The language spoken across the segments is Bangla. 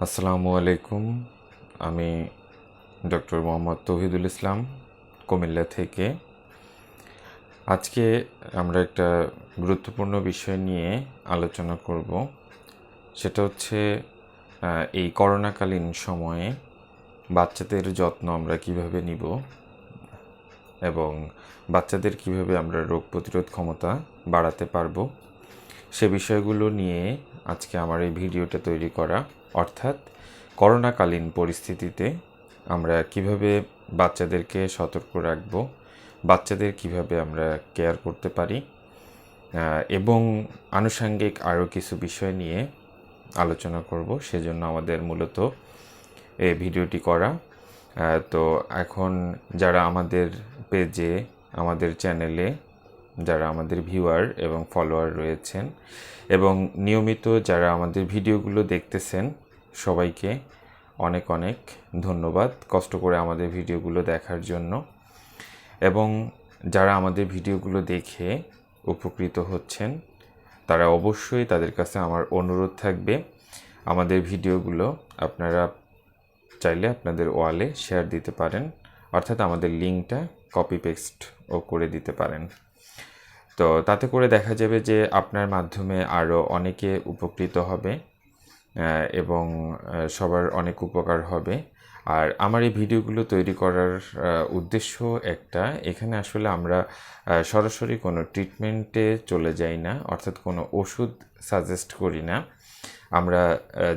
আসসালামু আলাইকুম। আমি ডক্টর মোহাম্মদ তৌহিদুল ইসলাম, কুমিল্লা থেকে। আজকে আমরা একটা গুরুত্বপূর্ণ বিষয় নিয়ে আলোচনা করব। সেটা হচ্ছে এই করোনাকালীন সময়ে বাচ্চাদের যত্ন আমরা কিভাবে নিব এবং বাচ্চাদের কিভাবে আমরা রোগ প্রতিরোধ ক্ষমতা বাড়াতে পারবো, সে বিষয়গুলো নিয়ে আজকে আমার এই ভিডিওটা তৈরি করা। অর্থাৎ করোনাকালীন পরিস্থিতিতে আমরা কিভাবে বাচ্চাদেরকে সতর্ক রাখব, বাচ্চাদের কিভাবে আমরা কেয়ার করতে পারি, এবং আনুষঙ্গিক আরও কিছু বিষয় নিয়ে আলোচনা করব। সেজন্য আমাদের মূলত এই ভিডিওটি করা। তো এখন যারা আমাদের পেজে, আমাদের চ্যানেলে যারা আমাদের ভিউয়ার এবং ফলোয়ার রয়েছেন এবং নিয়মিত যারা আমাদের ভিডিওগুলো দেখতেছেন, সবাইকে অনেক অনেক ধন্যবাদ কষ্ট করে আমাদের ভিডিওগুলো দেখার জন্য। এবং যারা আমাদের ভিডিওগুলো দেখে উপকৃত হচ্ছেন, তারা অবশ্যই, তাদের কাছে আমার অনুরোধ থাকবে, আমাদের ভিডিওগুলো আপনারা চাইলে আপনাদের ওয়ালে শেয়ার দিতে পারেন, অর্থাৎ আমাদের লিঙ্কটা কপি পেস্টও করে দিতে পারেন। তো তাতে করে দেখা যাবে যে আপনার মাধ্যমে আরও অনেকে উপকৃত হবে এবং সবার অনেক উপকার হবে। আর আমার এই ভিডিওগুলো তৈরি করার উদ্দেশ্য একটা, এখানে আসলে আমরা সরাসরি কোনো ট্রিটমেন্টে চলে যাই না, অর্থাৎ কোনো ওষুধ সাজেস্ট করি না। আমরা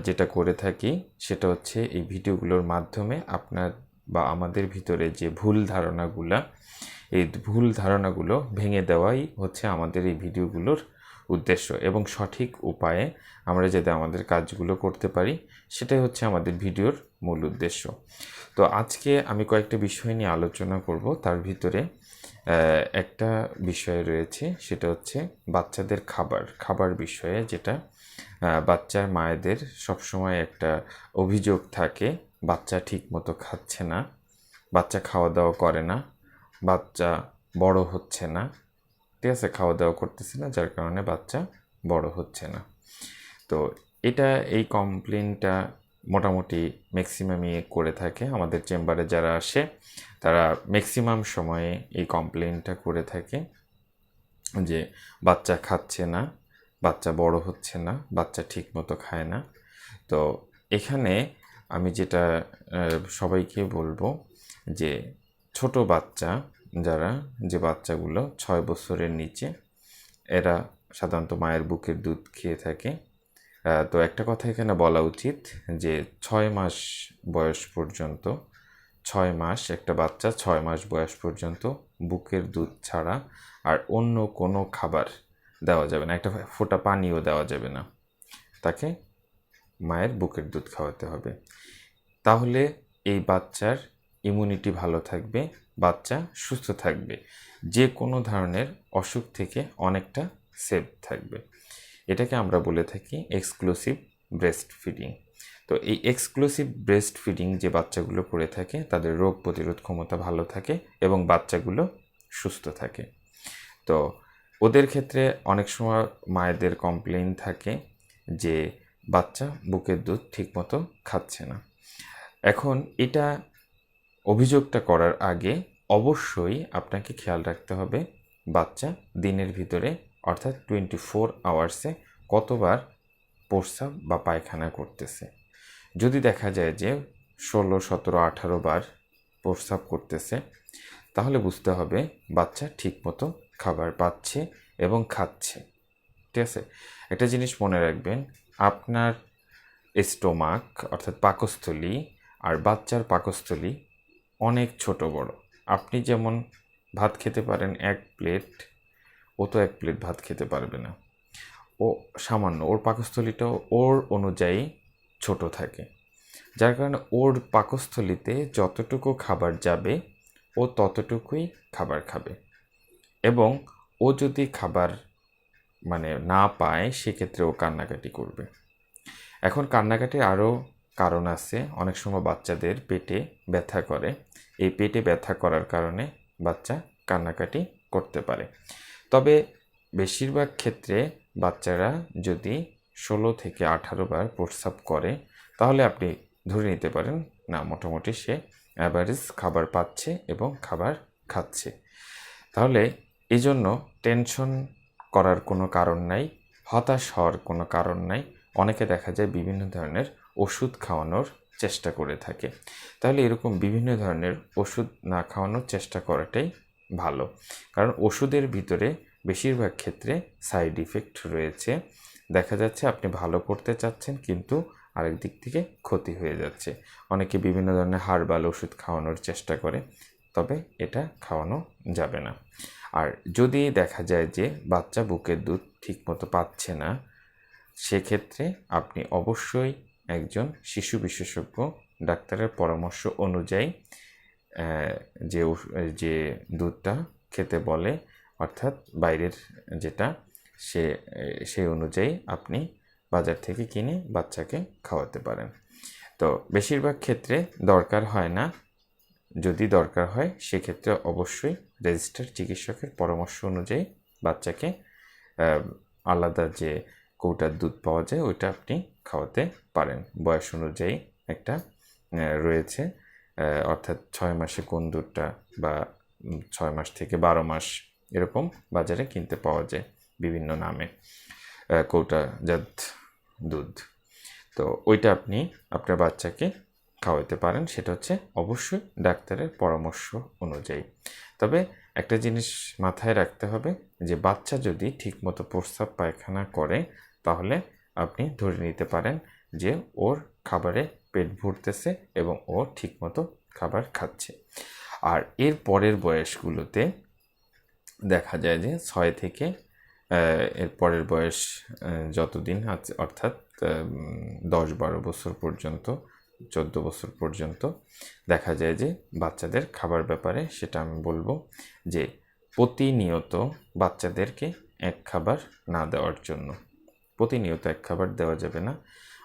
যেটা করে থাকি সেটা হচ্ছে এই ভিডিওগুলোর মাধ্যমে আপনার বা আমাদের ভিতরে যে ভুল ধারণাগুলো, এই ভুল ধারণাগুলো ভেঙে দেওয়াই হচ্ছে আমাদের এই ভিডিওগুলোর উদ্দেশ্য, এবং সঠিক উপায়ে আমরা যাতে আমাদের কাজগুলো করতে পারি, সেটাই হচ্ছে আমাদের ভিডিওর মূল উদ্দেশ্য। তো আজকে আমি কয়েকটা বিষয় নিয়ে আলোচনা করব। তার ভিতরে একটা বিষয় রয়েছে, সেটা হচ্ছে বাচ্চাদের খাবার বিষয়ে, যেটা বাচ্চার মায়েদের সবসময় একটা অভিযোগ থাকে, বাচ্চা ঠিক মতো খাচ্ছে না, বাচ্চা খাওয়া দাওয়া করে না, বাচ্চা বড় হচ্ছে না। ঠিক আছে, খাওয়া দাওয়া করতেছে না, যার কারণে বাচ্চা বড় হচ্ছে না। তো এই কমপ্লেনটা মোটামুটি ম্যাক্সিমামই করে থাকে। আমাদের চেম্বারে যারা আসে তারা ম্যাক্সিমাম সময়ে এই কমপ্লেনটা করে থাকে যে বাচ্চা খাচ্ছে না, বাচ্চা বড় হচ্ছে না, বাচ্চা ঠিক মতো খায় না। তো এখানে আমি যেটা সবাইকে বলবো, যে ছোট বাচ্চা যারা, যে বাচ্চাগুলো 6 বছরের নিচে, এরা সাধারণত মায়ের বুকের দুধ খেয়ে থাকে। তো একটা কথা এখানে বলা উচিত যে 6 মাস বয়স পর্যন্ত, 6 মাস, একটা বাচ্চা 6 মাস বয়স পর্যন্ত বুকের দুধ ছাড়া আর অন্য কোনো খাবার দেওয়া যাবে না, একটা ফোঁটা পানিও দেওয়া যাবে না, তাকে মায়ের বুকের দুধ খাওয়াতে হবে। তাহলে এই বাচ্চার ইমিউনিটি ভালো থাকবে, বাচ্চা সুস্থ থাকবে, যে কোনো ধরনের অসুখ থেকে অনেকটা সেফ থাকবে। এটাকে আমরা বলে থাকি এক্সক্লুসিভ ব্রেস্ট ফিডিং। তো এই এক্সক্লুসিভ ব্রেস্ট ফিডিং যে বাচ্চাগুলো করে থাকে, তাদের রোগ প্রতিরোধ ক্ষমতা ভালো থাকে এবং বাচ্চাগুলো সুস্থ থাকে। তো ওদের ক্ষেত্রে অনেক সময় মায়েদের কমপ্লেইন থাকে যে বাচ্চা বুকের দুধ ঠিকমতো খাচ্ছে না। এখন এটা অভিযোগটা করার আগে অবশ্যই আপনাকে খেয়াল রাখতে হবে বাচ্চা দিনের ভিতরে, অর্থাৎ 24 আওয়ার্সে কতবার প্রস্রাব বা পায়খানা করতেছে। যদি দেখা যায় যে 16, 17, 18 বার প্রস্রাব করতেছে, তাহলে বুঝতে হবে বাচ্চা ঠিকমতো খাবার পাচ্ছে এবং খাচ্ছে। ঠিক আছে, একটা জিনিস মনে রাখবেন, আপনার স্টোমাক অর্থাৎ পাকস্থলী আর বাচ্চার পাকস্থলী অনেক ছোট বড়। আপনি যেমন ভাত খেতে পারেন 1 প্লেট, ও তো 1 প্লেট ভাত খেতে পারবে না। ও সামান্য, ওর পাকস্থলীটাও ওর অনুযায়ী ছোট থাকে, যার কারণে ওর পাকস্থলীতে যতটুকু খাবার যাবে ও ততটুকুই খাবার খাবে, এবং ও যদি খাবার না পায়, সেক্ষেত্রে ও কান্নাকাটি করবে। এখন কান্নাকাটির আরও কারণ আছে। অনেক সময় বাচ্চাদের পেটে ব্যথা করে, এই পেটে ব্যথা করার কারণে বাচ্চা কান্নাকাটি করতে পারে। তবে বেশিরভাগ ক্ষেত্রে বাচ্চারা যদি 16 থেকে 18 বার প্রস্রাব করে, তাহলে আপনি ধরে নিতে পারেন না, মোটামুটি সে অ্যাভারেজ খাবার পাচ্ছে এবং খাবার খাচ্ছে। তাহলে এই জন্য টেনশন করার কোনো কারণ নাই, হতাশ হওয়ার কোনো কারণ নাই। অনেকে দেখা যায় বিভিন্ন ধরনের ওষুধ খাওয়ানোর চেষ্টা করে থাকে। তাহলে এরকম বিভিন্ন ধরনের ওষুধ না খাওয়ানোর চেষ্টা করাটাই ভালো, কারণ ওষুধের ভিতরে বেশিরভাগ ক্ষেত্রে সাইড ইফেক্ট রয়েছে। দেখা যাচ্ছে আপনি ভালো করতে চাচ্ছেন কিন্তু আরেক দিক থেকে ক্ষতি হয়ে যাচ্ছে। অনেকে বিভিন্ন ধরনের হার্বাল ওষুধ খাওয়ানোর চেষ্টা করে, তবে এটা খাওয়ানো যাবে না। আর যদি দেখা যায় যে বাচ্চা বুকের দুধ ঠিকমতো পাচ্ছে না, সেক্ষেত্রে আপনি অবশ্যই একজন শিশু বিশেষজ্ঞ ডাক্তারের পরামর্শ অনুযায়ী যে দুধটা খেতে বলে, অর্থাৎ বাইরের যেটা, সেই অনুযায়ী আপনি বাজার থেকে কিনে বাচ্চাকে খাওয়াতে পারেন। তো বেশিরভাগ ক্ষেত্রে দরকার হয় না। যদি দরকার হয় সেক্ষেত্রে অবশ্যই রেজিস্টার্ড চিকিৎসকের পরামর্শ অনুযায়ী বাচ্চাকে আলাদা যে কৌটার দুধ পাওয়া যায় ওইটা আপনি খাওয়াতে পারেন। বয়স অনুযায়ী একটা রয়েছে, অর্থাৎ 6 মাসে কোন দুধটা, বা 6 মাস থেকে 12 মাস এরকম বাজারে কিনতে পাওয়া যায় বিভিন্ন নামে কৌটাজাত দুধ। তো ওইটা আপনি আপনার বাচ্চাকে খাওয়াতে পারেন, সেটা হচ্ছে অবশ্যই ডাক্তারের পরামর্শ অনুযায়ী। তবে একটা জিনিস মাথায় রাখতে হবে যে বাচ্চা যদি ঠিকমতো প্রস্রাব পায়খানা করে তাহলে আপনি ধরে নিতে পারেন যে ওর খাবারে পেট ভরতেছে এবং ও ঠিকমতো খাবার খাচ্ছে। আর এর পরের বয়সগুলোতে দেখা যায় যে 6 থেকে এর পরের বয়স যতদিন আছে, অর্থাৎ 10-12 বছর পর্যন্ত, 14 বছর পর্যন্ত দেখা যায় যে বাচ্চাদের খাবার ব্যাপারে সেটা আমি বলবো যে প্রতিনিয়ত বাচ্চাদেরকে এক খাবার না দেওয়ার জন্য। প্রতিনিয়ত এক খাবার দেওয়া যাবে না,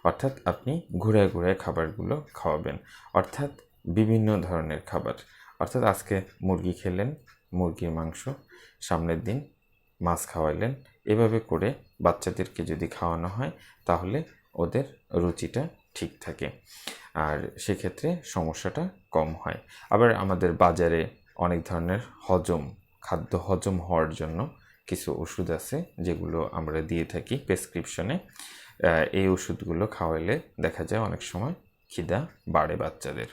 অর্থাৎ আপনি ঘুরায় ঘুরায় খাবারগুলো খাওয়াবেন, অর্থাৎ বিভিন্ন ধরনের খাবার। অর্থাৎ আজকে মুরগি খেলেন, মুরগির মাংস, সামনের দিন মাছ খাওয়াইলেন। এভাবে করে বাচ্চাদেরকে যদি খাওয়ানো হয় তাহলে ওদের রুচিটা ঠিক থাকে, আর সেক্ষেত্রে সমস্যাটা কম হয়। আবার আমাদের বাজারে অনেক ধরনের খাদ্য হজম হওয়ার জন্য কিছু ওষুধ আছে যেগুলো আমরা দিয়ে থাকি প্রেসক্রিপশনে। এই ওষুধগুলো খাওয়াইলে দেখা যায় অনেক সময় খিদা বাড়ে বাচ্চাদের।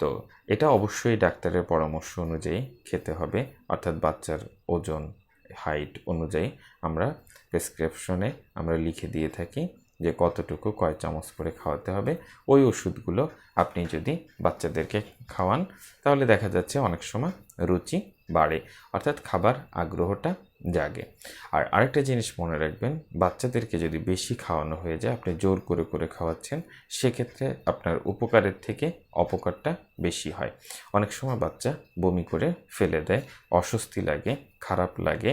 তো এটা অবশ্যই ডাক্তারের পরামর্শ অনুযায়ী খেতে হবে, অর্থাৎ বাচ্চার ওজন, হাইট অনুযায়ী আমরা প্রেসক্রিপশনে আমরা লিখে দিয়ে থাকি যে কতটুকু কয় চামচ করে খাওয়াতে হবে। ওই ওষুধগুলো আপনি যদি বাচ্চাদেরকে খাওয়ান তাহলে দেখা যাচ্ছে অনেক সময় রুচি বাড়ে, অর্থাৎ খাবার আগ্রহটা জাগে। আর আরেকটা জিনিস মনে রাখবেন, বাচ্চাদেরকে যদি বেশি খাওয়ানো হয়ে যায়, আপনি জোর করে করে খাওয়াচ্ছেন, সেক্ষেত্রে আপনার উপকারের থেকে অপকারটা বেশি হয়। অনেক সময় বাচ্চা বমি করে ফেলে দেয়, অস্বস্তি লাগে, খারাপ লাগে।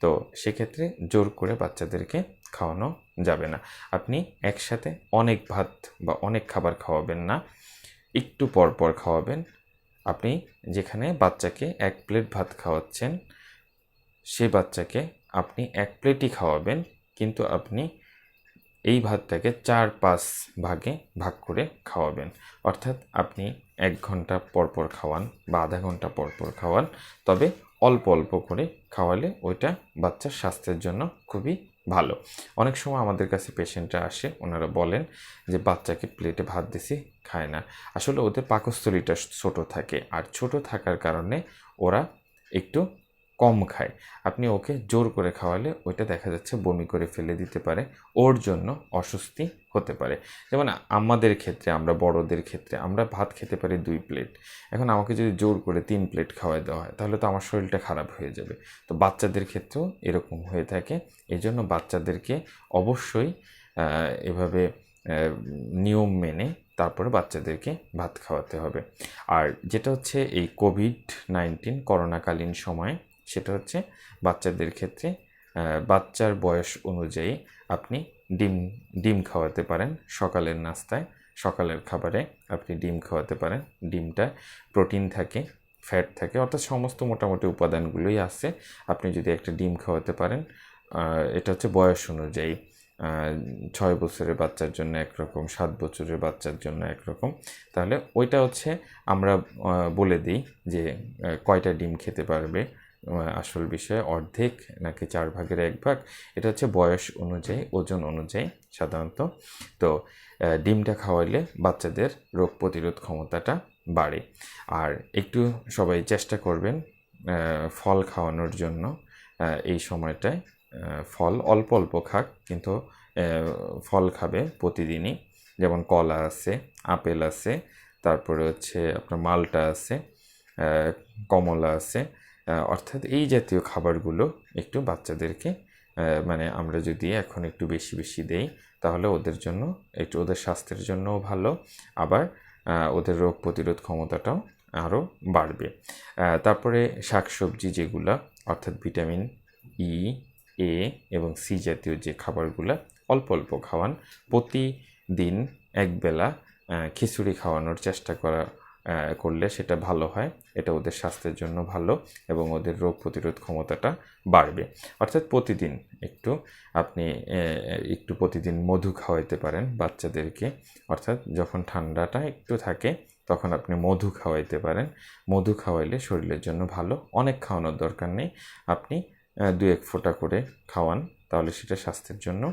তো সেক্ষেত্রে জোর করে বাচ্চাদেরকে খাওয়ানো যাবে না। আপনি একসাথে অনেক ভাত বা অনেক খাবার খাওয়াবেন না, একটু পর পর খাওয়াবেন। আপনি যেখানে বাচ্চাকে 1 প্লেট ভাত খাওয়াচ্ছেন, সেই বাচ্চাকে আপনি 1 প্লেটই খাওয়াবেন, কিন্তু আপনি এই ভাতটাকে 4-5 ভাগে ভাগ করে খাওয়াবেন। অর্থাৎ আপনি 1 ঘন্টা পর পর খাওয়ান বা আধা ঘন্টা পর পর খাওয়ান, তবে অল্প অল্প করে খাওয়ালে ওইটা বাচ্চার স্বাস্থ্যের জন্য খুবই ভালো। অনেক সময় আমাদের কাছে পেশেন্টরা আসে, ওনারা বলেন যে বাচ্চাকে প্লেটে ভাত দিছি, খায় না। আসলে ওদের পাকস্থলীটা ছোট থাকে, আর ছোট থাকার কারণে ওরা একটু কম খায়। আপনি ওকে জোর করে খাওয়ালে ওইটা দেখা যাচ্ছে বমি করে ফেলে দিতে পারে, ওর জন্য অস্বস্তি হতে পারে। যেমন আমাদের ক্ষেত্রে, আমরা বড়দের ক্ষেত্রে আমরা ভাত খেতে পারি 2 প্লেট, এখন আমাকে যদি জোর করে 3 প্লেট খাওয়াই দেওয়া হয় তাহলে তো আমার শরীরটা খারাপ হয়ে যাবে। তো বাচ্চাদের ক্ষেত্রেও এরকম হয়ে থাকে। এই জন্য বাচ্চাদেরকে অবশ্যই এভাবে নিয়ম মেনে তারপরে বাচ্চাদেরকে ভাত খাওয়াতে হবে। আর যেটা হচ্ছে এই কোভিড-19 করোনাকালীন সময়ে, সেটা হচ্ছে বাচ্চাদের ক্ষেত্রে বাচ্চার বয়স অনুযায়ী আপনি ডিম খাওয়াতে পারেন। সকালের নাস্তায়, সকালের খাবারে আপনি ডিম খাওয়াতে পারেন। ডিমটা প্রোটিন থাকে, ফ্যাট থাকে, অর্থাৎ সমস্ত মোটামুটি উপাদানগুলোই আছে। আপনি যদি একটা ডিম খাওয়াতে পারেন, এটা হচ্ছে বয়স অনুযায়ী। 6 বছরের বাচ্চার জন্য একরকম, 7 বছরের বাচ্চার জন্য একরকম। তাহলে ওইটা হচ্ছে আমরা বলে দিই যে কয়টা ডিম খেতে পারবে। আসল বিষয় অর্ধেক নাকি 4/1 এটা হচ্ছে বয়স অনুযায়ী, ওজন অনুযায়ী সাধারণত। তো ডিমটা খাওয়াইলে বাচ্চাদের রোগ প্রতিরোধ ক্ষমতাটা বাড়ে। আর একটু সবাই চেষ্টা করবেন ফল খাওয়ানোর জন্য এই সময়টায়। ফল অল্প অল্প খাক, কিন্তু ফল খাবে প্রতিদিনই। যেমন কলা আছে, আপেল আছে, তারপরে হচ্ছে আপনার মালটা আছে, কমলা আছে। অর্থাৎ এই জাতীয় খাবারগুলো একটু বাচ্চাদেরকে মানে আমরা যদি এখন একটু বেশি বেশি দেই, তাহলে ওদের জন্য একটু, ওদের স্বাস্থ্যের জন্যও ভালো, আবার ওদের রোগ প্রতিরোধ ক্ষমতাটাও আরও বাড়বে। তারপরে শাকসবজি যেগুলা, অর্থাৎ ভিটামিন ই, এ এবং সি জাতীয় যে খাবারগুলো অল্প অল্প খাওয়ান। প্রতিদিন একবেলা খিচুড়ি খাওয়ানোর চেষ্টা করলে সেটা ভালো হয়। এটা ওদের স্বাস্থ্যের জন্য ভালো এবং ওদের রোগ প্রতিরোধ ক্ষমতাটা বাড়বে। অর্থাৎ প্রতিদিন আপনি একটু প্রতিদিন মধু খাওয়াইতে পারেন বাচ্চাদেরকে। অর্থাৎ যখন ঠান্ডাটা একটু থাকে তখন আপনি মধু খাওয়াইতে পারেন। মধু খাওয়াইলে শরীরের জন্য ভালো। অনেক খাওয়ানোর দরকার নেই, আপনি 2-1 ফোঁটা করে খাওয়ান, তাহলে সেটা স্বাস্থ্যের জন্য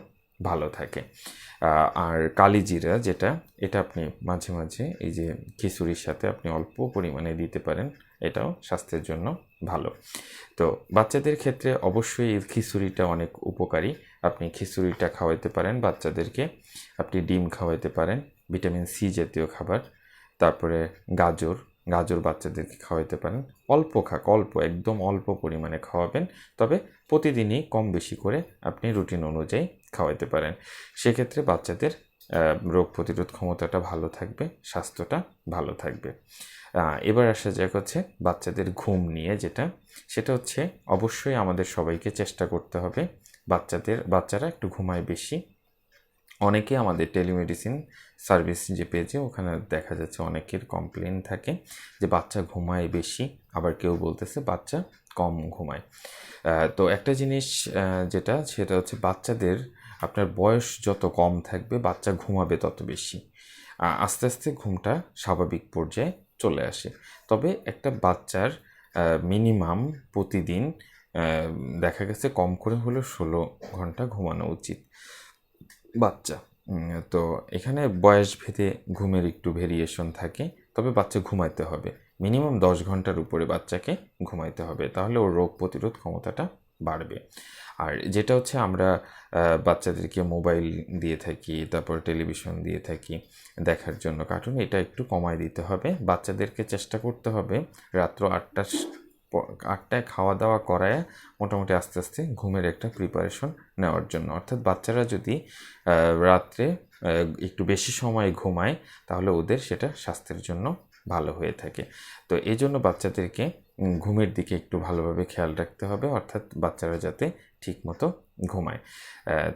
ভালো থাকে। আর কালিজিরা যেটা, এটা আপনি মাঝে মাঝে এই যে খিচুড়ির সাথে আপনি অল্প পরিমাণে দিতে পারেন, এটাও স্বাস্থ্যের জন্য ভালো। তো বাচ্চাদের ক্ষেত্রে অবশ্যই এই খিচুড়িটা অনেক উপকারী। আপনি খিচুড়িটা খাওয়াইতে পারেন বাচ্চাদেরকে, আপনি ডিম খাওয়াইতে পারেন, ভিটামিন সি জাতীয় খাবার। তারপরে গাজর বাচ্চাদেরকে খাওয়াইতে পারেন। অল্প একদম অল্প পরিমাণে খাওয়াবেন, তবে প্রতিদিনই কম বেশি করে আপনি রুটিন অনুযায়ী খাওয়াইতে পারেন। সেক্ষেত্রে বাচ্চাদের রোগ প্রতিরোধ ক্ষমতাটা ভালো থাকবে, স্বাস্থ্যটা ভালো থাকবে। এবার আসা যাক হচ্ছে বাচ্চাদের ঘুম নিয়ে, সেটা হচ্ছে অবশ্যই আমাদের সবাইকে চেষ্টা করতে হবে বাচ্চারা একটু ঘুমায় বেশি। অনেকে আমাদের টেলিমেডিসিন সার্ভিস যে পেজে, ওখানে দেখা যাচ্ছে অনেকের কমপ্লেন থাকে যে বাচ্চা ঘুমায় বেশি, আবার কেউ বলতেছে বাচ্চা কম ঘুমায়। তো একটা জিনিস সেটা হচ্ছে বাচ্চাদের, আপনার বয়স যত কম থাকবে বাচ্চা ঘুমাবে তত বেশি। আস্তে আস্তে ঘুমটা স্বাভাবিক পর্যায়ে চলে আসে। তবে একটা বাচ্চার মিনিমাম প্রতিদিন দেখা গেছে কম করে হলেও 16 ঘন্টা ঘুমানো উচিত বাচ্চা। তো এখানে বয়স ভেদে ঘুমের একটু ভেরিয়েশন থাকে, তবে বাচ্চা ঘুমাইতে হবে মিনিমাম 10 ঘন্টার উপরে বাচ্চাকে ঘুমাইতে হবে, তাহলে ওর রোগ প্রতিরোধ ক্ষমতাটা বাড়বে। আর যেটা হচ্ছে আমরা বাচ্চাদেরকে মোবাইল দিয়ে থাকি, তারপর টেলিভিশন দিয়ে থাকি দেখার জন্য, কার্টুন, এটা একটু কমায় দিতে হবে। বাচ্চাদেরকে চেষ্টা করতে হবে রাত্র 8টায় খাওয়া দাওয়া করায় মোটামুটি আস্তে আস্তে ঘুমের একটা প্রিপারেশন নেওয়ার জন্য। অর্থাৎ বাচ্চারা যদি রাত্রে একটু বেশি সময় ঘুমায়, তাহলে ওদের সেটা স্বাস্থ্যের জন্য ভালো হয়ে থাকে। তো এই জন্য বাচ্চাদেরকে ঘুমের দিকে একটু ভালোভাবে খেয়াল রাখতে হবে, অর্থাৎ বাচ্চারা যাতে ঠিকমতো ঘুমায়।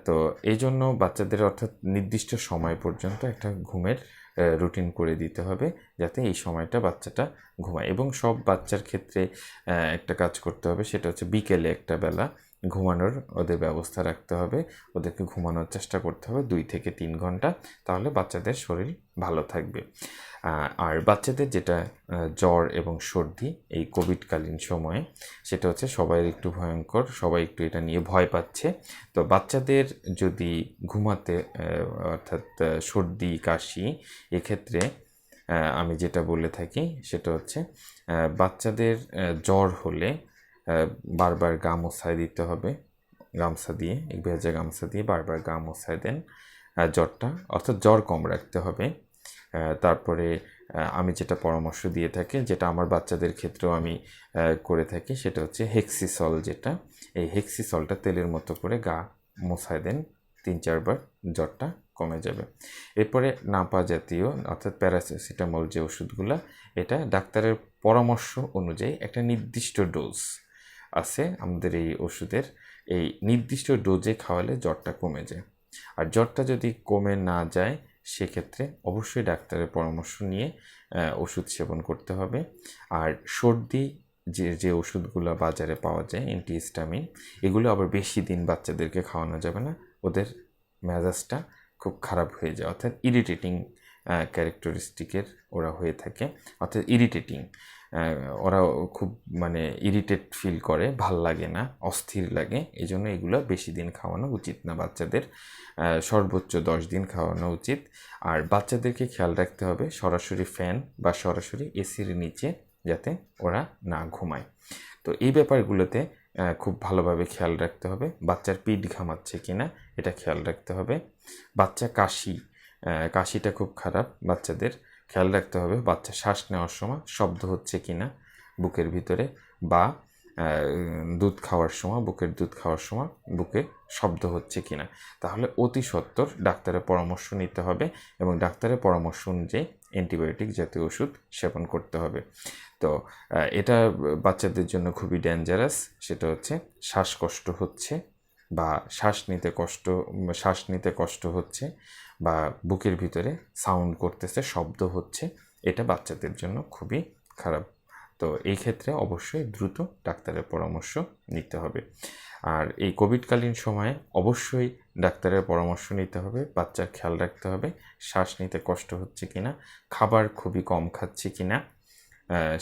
তো এই জন্য বাচ্চাদের অর্থাৎ নির্দিষ্ট সময় পর্যন্ত একটা ঘুমের রুটিন করে দিতে হবে, যাতে এই সময়টা বাচ্চাটা ঘুমায়। এবং সব বাচ্চার ক্ষেত্রে একটা কাজ করতে হবে, সেটা হচ্ছে বিকেলে একটা বেলা ঘুমানোর ওদের ব্যবস্থা রাখতে হবে। ওদেরকে ঘুমানোর চেষ্টা করতে হবে 2 থেকে 3 ঘন্টা, তাহলে বাচ্চাদের শরীর ভালো থাকবে। আর বাচ্চাদের যেটা জ্বর এবং সর্দি এই কোভিডকালীন সময়ে, সেটা হচ্ছে সবাই একটু ভয়ঙ্কর, সবাই একটু এটা নিয়ে ভয় পাচ্ছে। তো বাচ্চাদের যদি ঘুমাতে অর্থাৎ সর্দি কাশি, এক্ষেত্রে আমি যেটা বলে থাকি সেটা হচ্ছে বাচ্চাদের জ্বর হলে বারবার গা মোছায় দিতে হবে, গামছা দিয়ে, ভেজা গামছা দিয়ে বারবার গা মোছায় দেন জ্বরটা, অর্থাৎ জ্বর কম রাখতে হবে। তারপরে আমি যেটা পরামর্শ দিয়ে থাকি, যেটা আমার বাচ্চাদের ক্ষেত্রেও আমি করে থাকি, সেটা হচ্ছে হেক্সিসল। এই হেক্সিসলটা তেলের মতো করে গা মোছায় দেন 3-4 বার, জ্বরটা কমে যাবে। এরপরে নাপা জাতীয় অর্থাৎ প্যারাসিটামল যে ওষুধগুলো, এটা ডাক্তারের পরামর্শ অনুযায়ী একটা নির্দিষ্ট ডোজ আছে আমাদের এই ওষুধের, এই নির্দিষ্ট ডোজে খাওয়ালে জ্বরটা কমে যায়। আর জ্বরটা যদি কমে না যায়, সেক্ষেত্রে অবশ্যই ডাক্তারের পরামর্শ নিয়ে ওষুধ সেবন করতে হবে। আর সর্দি যে ওষুধগুলো বাজারে পাওয়া যায় অ্যান্টিহিস্টামিন, এগুলো আবার বেশি দিন বাচ্চাদেরকে খাওয়ানো যাবে না, ওদের মেজাজটা খুব খারাপ হয়ে যায়, অর্থাৎ ইরিটেটিং ক্যারেক্টারিস্টিকের ওরা হয়ে থাকে, অর্থাৎ ইরিটেটিং, ওরা খুব মানে ইরিটেট ফিল করে, ভাল লাগে না, অস্থির লাগে। এই জন্য এগুলো বেশি দিন খাওয়ানো উচিত না বাচ্চাদের, সর্বোচ্চ 10 দিন খাওয়ানো উচিত। আর বাচ্চাদেরকে খেয়াল রাখতে হবে সরাসরি ফ্যান বা সরাসরি এসির নিচে যাতে ওরা না ঘুমায়। তো এই ব্যাপারগুলোতে খুব ভালোভাবে খেয়াল রাখতে হবে। বাচ্চার পিঠ ঘামাচ্ছে কিনা এটা খেয়াল রাখতে হবে। বাচ্চা কাশিটা খুব খারাপ, বাচ্চাদের খেয়াল রাখতে হবে। বাচ্চা শ্বাস নেওয়ার সময় শব্দ হচ্ছে কিনা বুকের ভিতরে, বা দুধ খাওয়ার সময়, বুকের দুধ খাওয়ার সময় বুকে শব্দ হচ্ছে কিনা, তাহলে অতি সত্বর ডাক্তারের পরামর্শ নিতে হবে এবং ডাক্তারের পরামর্শ অনুযায়ী অ্যান্টিবায়োটিক জাতীয় ওষুধ সেবন করতে হবে। তো এটা বাচ্চাদের জন্য খুবই ডেঞ্জারাস, সেটা হচ্ছে শ্বাসকষ্ট হচ্ছে বা শ্বাস নিতে কষ্ট হচ্ছে বা বুকের ভিতরে সাউন্ড করতেছে, শব্দ হচ্ছে, এটা বাচ্চাদের জন্য খুবই খারাপ। তো এই ক্ষেত্রে অবশ্যই দ্রুত ডাক্তারের পরামর্শ নিতে হবে। আর এই কোভিডকালীন সময়ে অবশ্যই ডাক্তারের পরামর্শ নিতে হবে, বাচ্চার খেয়াল রাখতে হবে শ্বাস নিতে কষ্ট হচ্ছে কিনা, খাবার খুবই কম খাচ্ছে কিনা,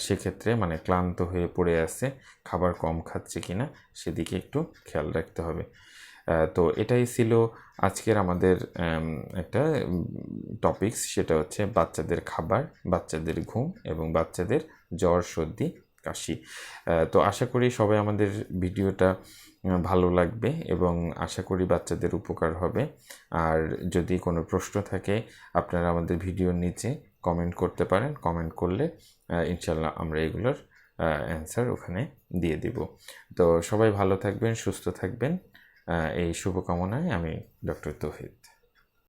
সেক্ষেত্রে মানে ক্লান্ত হয়ে পড়ে আছে, খাবার কম খাচ্ছে কিনা সেদিকে একটু খেয়াল রাখতে হবে। তো এটাই ছিল আজকের আমাদের একটা টপিকস, সেটা হচ্ছে বাচ্চাদের খাবার, বাচ্চাদের ঘুম এবং বাচ্চাদের জ্বর, সর্দি, কাশি। তো আশা করি সবাই আমাদের ভিডিওটা ভালো লাগবে এবং আশা করি বাচ্চাদের উপকার হবে। আর যদি কোনো প্রশ্ন থাকে আপনারা আমাদের ভিডিওর নিচে কমেন্ট করতে পারেন, কমেন্ট করলে ইনশাল্লাহ আমরা এগুলোর অ্যান্সার ওখানে দিয়ে দিব। তো সবাই ভালো থাকবেন, সুস্থ থাকবেন, এই শুভকামনায় আমি ডক্টর তৌহিদ।